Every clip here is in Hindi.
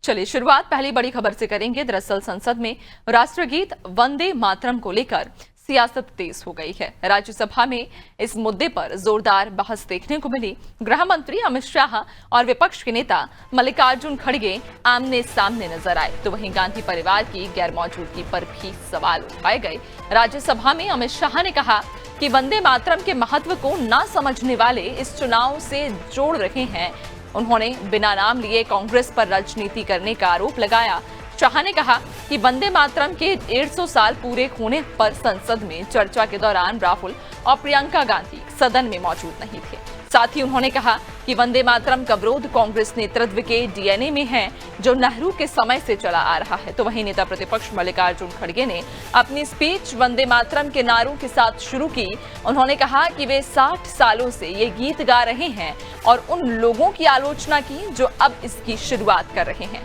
चलिए शुरुआत पहली बड़ी खबर से करेंगे। दरअसल संसद में राष्ट्रगीत वंदे मातरम को लेकर सियासत तेज हो गई है। राज्यसभा में इस मुद्दे पर जोरदार बहस देखने को मिली। गृह मंत्री अमित शाह और विपक्ष के नेता मल्लिकार्जुन खड़गे आमने सामने नजर आए, तो वहीं गांधी परिवार की गैर मौजूदगी पर भी सवाल उठाए गए। राज्यसभा में अमित शाह ने कहा कि वंदे मातरम के महत्व को ना समझने वाले इस चुनाव से जोड़ रहे हैं। उन्होंने बिना नाम लिए कांग्रेस पर राजनीति करने का आरोप लगाया। शाह ने कहा कि वंदे मातरम के 150 साल पूरे होने पर संसद में चर्चा के दौरान राहुल और प्रियंका गांधी सदन में मौजूद नहीं थे। साथ ही उन्होंने कहा कि वंदे मातरम का विरोध कांग्रेस नेतृत्व के डीएनए में है, जो नेहरू के समय से चला आ रहा है। तो वहीं नेता प्रतिपक्ष मल्लिकार्जुन खड़गे ने अपनी स्पीच वंदे मातरम के नारों के साथ शुरू की। उन्होंने कहा कि वे 60 सालों से ये गीत गा रहे हैं और उन लोगों की आलोचना की जो अब इसकी शुरुआत कर रहे हैं।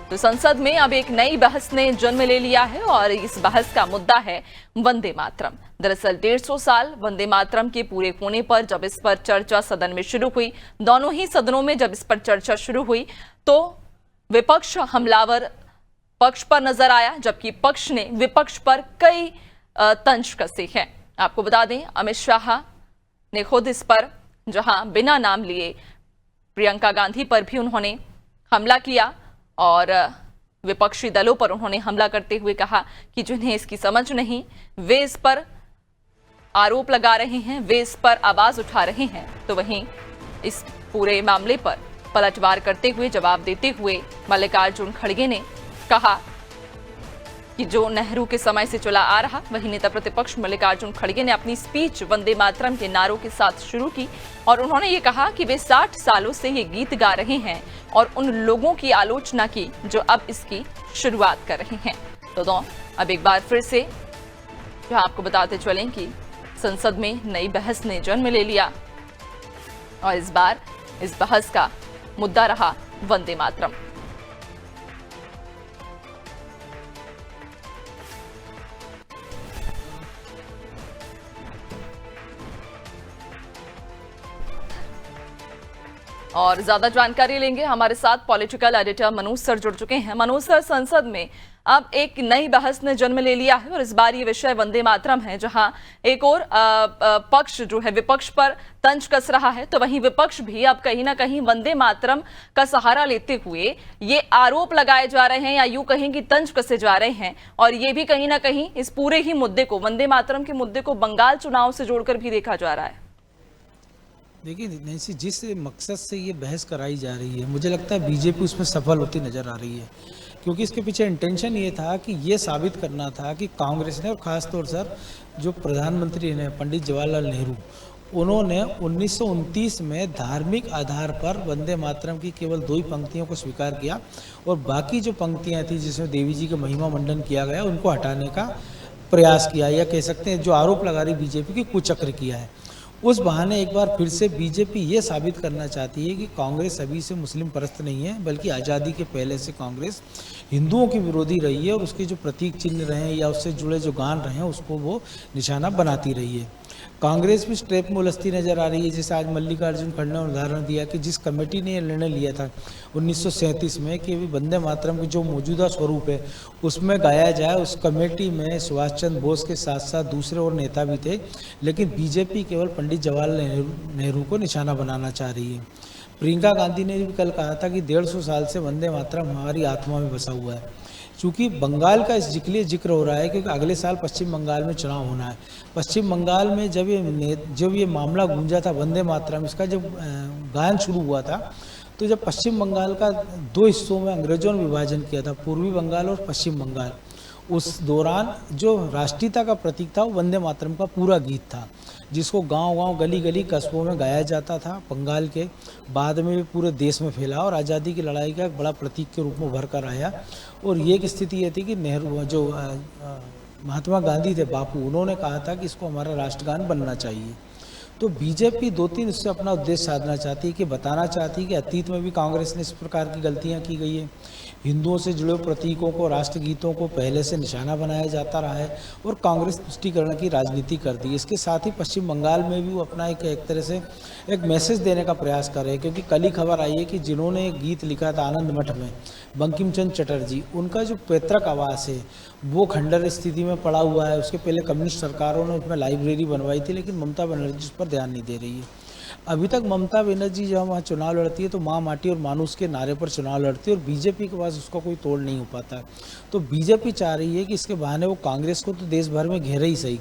तो संसद में अब एक नई बहस ने जन्म ले लिया है और इस बहस का मुद्दा है वंदे मातरम। दरअसल 150 साल वंदे मातरम के पूरे होने पर जब इस पर चर्चा सदन में शुरू हुई, दोनों ही सदनों में जब इस पर चर्चा शुरू हुई तो विपक्ष हमलावर पक्ष पर नजर आया, जबकि पक्ष ने विपक्ष पर कई तंज कसे हैं। आपको बता दें, अमित शाह ने खुद इस पर, जहां बिना नाम लिए प्रियंका गांधी पर भी उन्होंने हमला किया और विपक्षी दलों पर उन्होंने हमला करते हुए कहा कि जिन्हें इसकी समझ नहीं, वे इस पर आरोप लगा रहे हैं, वे इस पर आवाज उठा रहे हैं। तो वहीं इस पूरे मामले पर पलटवार करते हुए, जवाब देते हुए मल्लिकार्जुन खड़गे ने कहा कि जो नेहरू के समय से चला आ रहा। वहीं नेता प्रतिपक्ष मल्लिकार्जुन खड़गे ने अपनी स्पीच वंदे मातरम के नारों के साथ शुरू की और उन्होंने ये कहा कि वे 60 सालों से ये गीत गा रहे हैं और उन लोगों की आलोचना की जो अब इसकी शुरुआत कर रहे हैं। तो अब एक बार फिर से जो आपको बताते चलें कि संसद में नई बहस ने जन्म ले लिया और इस बार इस बहस का मुद्दा रहा वंदे मातरम। और ज्यादा जानकारी लेंगे, हमारे साथ पॉलिटिकल एडिटर मनोज सर जुड़ चुके हैं। मनोज सर, संसद में अब एक नई बहस ने जन्म ले लिया है और इस बार ये विषय वंदे मातरम है, जहां एक और पक्ष जो है विपक्ष पर तंज कस रहा है, तो वहीं विपक्ष भी अब कहीं ना कहीं वंदे मातरम का सहारा लेते हुए ये आरोप लगाए जा रहे हैं या यूं कहें कि तंज कसे जा रहे हैं। और ये भी कहीं ना कहीं इस पूरे ही मुद्दे को, वंदे मातरम के मुद्दे को बंगाल चुनाव से जोड़कर भी देखा जा रहा है। देखिए नैन्सी, जिस मकसद से ये बहस कराई जा रही है, मुझे लगता है बीजेपी उसमें सफल होती नज़र आ रही है, क्योंकि इसके पीछे इंटेंशन ये था कि ये साबित करना था कि कांग्रेस ने, और ख़ासतौर से जो प्रधानमंत्री हैं पंडित जवाहरलाल नेहरू, उन्होंने 1929 में धार्मिक आधार पर वंदे मातरम की केवल 2 ही पंक्तियों को स्वीकार किया और बाकी जो पंक्तियाँ थी जिसमें देवी जी का महिमा मंडन किया गया, उनको हटाने का प्रयास किया, या कह सकते हैं जो आरोप लगा रही बीजेपी की कुचक्र किया है। उस बहाने एक बार फिर से बीजेपी ये साबित करना चाहती है कि कांग्रेस अभी से मुस्लिम परस्त नहीं है, बल्कि आज़ादी के पहले से कांग्रेस हिंदुओं की विरोधी रही है और उसके जो प्रतीक चिन्ह रहे हैं या उससे जुड़े जो गान रहे हैं उसको वो निशाना बनाती रही है। कांग्रेस भी स्ट्रेप में उलझती नजर आ रही है। जैसे आज मल्लिकार्जुन खड़गे ने उदाहरण दिया कि जिस कमेटी ने यह निर्णय लिया था 1937 में कि वंदे मातरम की जो मौजूदा स्वरूप है उसमें गाया जाए, उस कमेटी में सुभाष चंद्र बोस के साथ साथ दूसरे और नेता भी थे, लेकिन बीजेपी केवल पंडित जवाहरलाल नेहरू को निशाना बनाना चाह रही है। प्रियंका गांधी ने भी कल कहा था कि 150 साल से वंदे मातरम हमारी आत्मा में बसा हुआ है। चूँकि बंगाल का इसलिए जिक्र हो रहा है क्योंकि अगले साल पश्चिम बंगाल में चुनाव होना है। पश्चिम बंगाल में जब ये मामला गूंजा था वंदे मातरम, इसका जब गायन शुरू हुआ था, तो जब पश्चिम बंगाल का 2 हिस्सों में अंग्रेजों ने विभाजन किया था, पूर्वी बंगाल और पश्चिम बंगाल, उस दौरान जो राष्ट्रीयता का प्रतीक था वो वंदे मातरम का पूरा गीत था, जिसको गांव-गांव, गली-गली, कस्बों में गाया जाता था। बंगाल के बाद में भी पूरे देश में फैला और आज़ादी की लड़ाई का एक बड़ा प्रतीक के रूप में उभर कर आया। और ये एक स्थिति ये थी कि नेहरू, जो महात्मा गांधी थे बापू, उन्होंने कहा था कि इसको हमारा राष्ट्रगान बनना चाहिए। तो बीजेपी 2-3 इससे अपना उद्देश्य साधना चाहती है, कि बताना चाहती है कि अतीत में भी कांग्रेस ने इस प्रकार की गलतियां की गई है। हिंदुओं से जुड़े प्रतीकों को, राष्ट्रगीतों को पहले से निशाना बनाया जाता रहा है और कांग्रेस तुष्टीकरण की राजनीति कर दी। इसके साथ ही पश्चिम बंगाल में भी वो अपना एक तरह से एक मैसेज देने का प्रयास कर रहे हैं, क्योंकि कल ही खबर आई है कि जिन्होंने एक गीत लिखा था आनंद मठ में, बंकिम चंद्र चटर्जी, उनका जो पैतृक आवास है वो खंडर स्थिति में पड़ा हुआ है। उसके पहले कम्युनिस्ट सरकारों ने उसमें लाइब्रेरी बनवाई थी, लेकिन ममता बनर्जी उस पर ध्यान नहीं दे रही है। अभी तक ममता बनर्जी जब वहाँ चुनाव लड़ती है तो माँ माटी और मानुष के नारे पर चुनाव लड़ती है, और बीजेपी के पास उसका कोई तोड़ नहीं हो पाता। तो बीजेपी चाह रही है कि इसके बहाने वो कांग्रेस को तो देश भर में घेरे ही सही,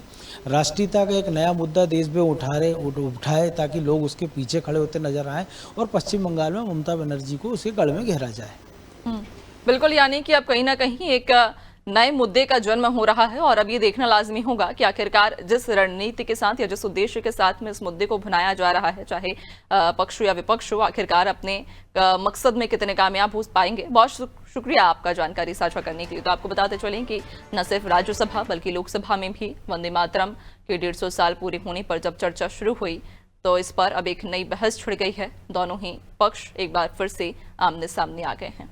राष्ट्रीयता का एक नया मुद्दा देश में उठाए ताकि लोग उसके पीछे खड़े होते नजर आए और पश्चिम बंगाल में ममता बनर्जी को उसके गढ़ में घेरा जाए। बिल्कुल, यानी कि अब कहीं ना कहीं एक नए मुद्दे का जन्म हो रहा है और अब ये देखना लाजमी होगा कि आखिरकार जिस रणनीति के साथ या जिस उद्देश्य के साथ में इस मुद्दे को भुनाया जा रहा है, चाहे पक्ष या विपक्ष हो, आखिरकार अपने मकसद में कितने कामयाब हो पाएंगे। बहुत शुक्रिया आपका जानकारी साझा करने के लिए। तो आपको बताते चलें कि न सिर्फ राज्यसभा बल्कि लोकसभा में भी वंदे मातरम के 150 साल पूरे होने पर जब चर्चा शुरू हुई तो इस पर अब एक नई बहस छिड़ गई है। दोनों ही पक्ष एक बार फिर से आमने सामने आ गए हैं।